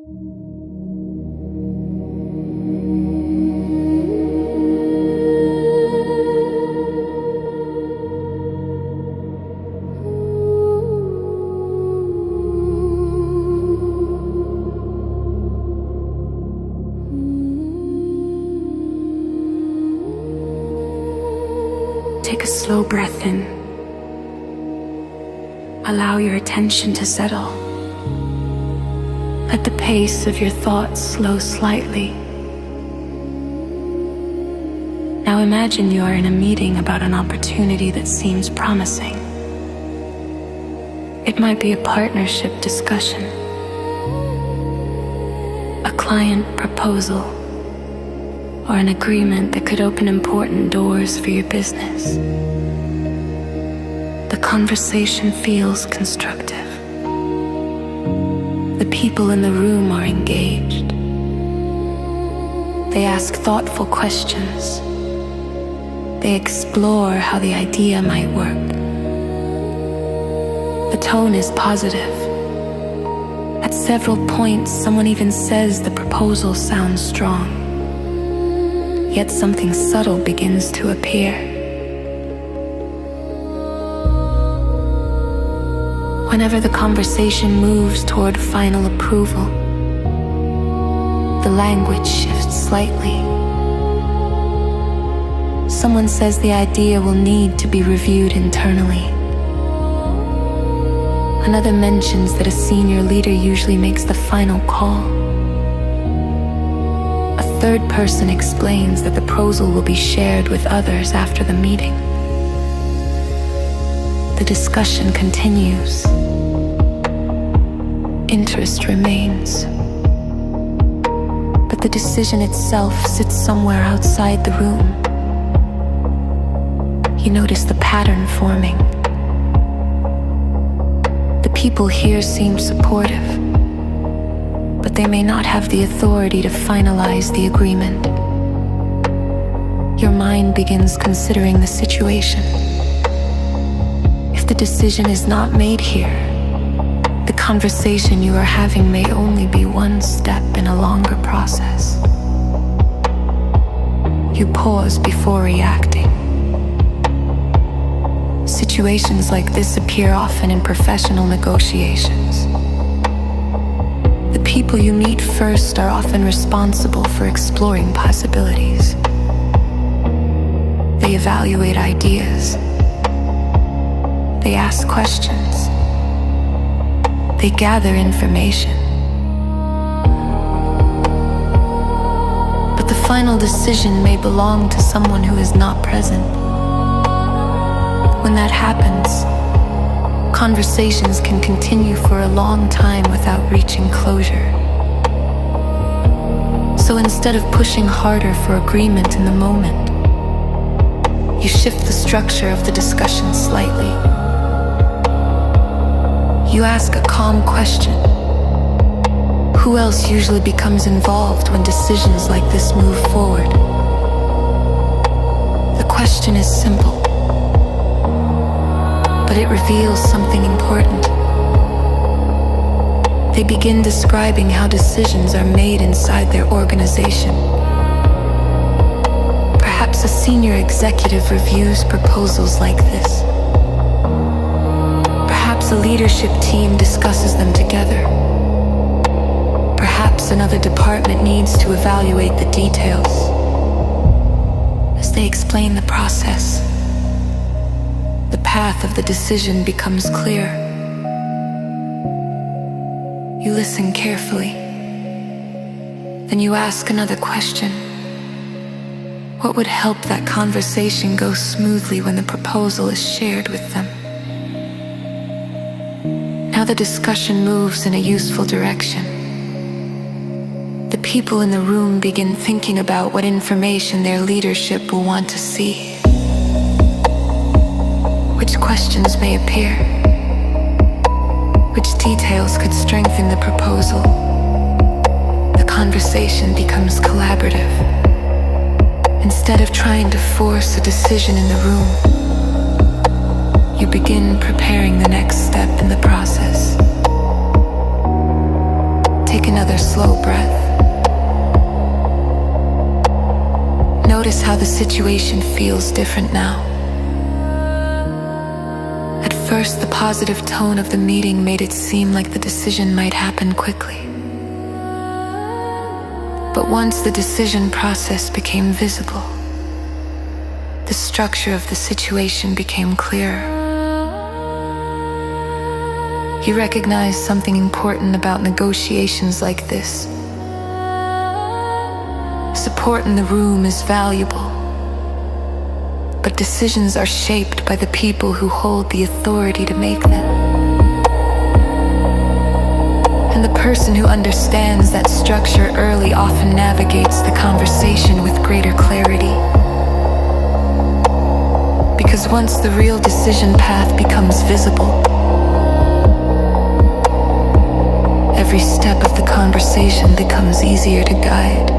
Take a slow breath in. Allow your attention to settle. Let the pace of your thoughts slow slightly. Now imagine you are in a meeting about an opportunity that seems promising. It might be a partnership discussion, a client proposal, or an agreement that could open important doors for your business. The conversation feels constructive. The people in the room are engaged. They ask thoughtful questions. They explore how the idea might work. The tone is positive. At several points, someone even says the proposal sounds strong. Yet something subtle begins to appear. Whenever the conversation moves toward final approval, the language shifts slightly. Someone says the idea will need to be reviewed internally. Another mentions that a senior leader usually makes the final call. A third person explains that the proposal will be shared with others after the meeting. The discussion continues. Interest remains. But the decision itself sits somewhere outside the room. You notice the pattern forming. The people here seem supportive, but they may not have the authority to finalize the agreement. Your mind begins considering the situation. If the decision is not made here, the conversation you are having may only be one step in a longer process. You pause before reacting. Situations like this appear often in professional negotiations. The people you meet first are often responsible for exploring possibilities. They evaluate ideas. They ask questions. They gather information. But the final decision may belong to someone who is not present. When that happens, conversations can continue for a long time without reaching closure. So instead of pushing harder for agreement in the moment, you shift the structure of the discussion slightly. You ask a calm question. Who else usually becomes involved when decisions like this move forward? The question is simple, but it reveals something important. They begin describing how decisions are made inside their organization. Perhaps a senior executive reviews proposals like this. Perhaps a leadership team discusses them together. Perhaps another department needs to evaluate the details. As they explain the process, the path of the decision becomes clear. You listen carefully. Then you ask another question. What would help that conversation go smoothly when the proposal is shared with them? Now the discussion moves in a useful direction. The people in the room begin thinking about what information their leadership will want to see. Which questions may appear? Which details could strengthen the proposal? The conversation becomes collaborative. Instead of trying to force a decision in the room, you begin preparing the next step in the process. Take another another slow breath. Notice how the situation feels different now. At first, the positive tone of the meeting made it seem like the decision might happen quickly. But once the decision process became visible, the structure of the situation became clearer. He recognized something important about negotiations like this. Support in the room is valuable, but decisions are shaped by the people who hold the authority to make them. And the person who understands that structure early often navigates the conversation with greater clarity. Because once the real decision path becomes visible, every step of the conversation becomes easier to guide.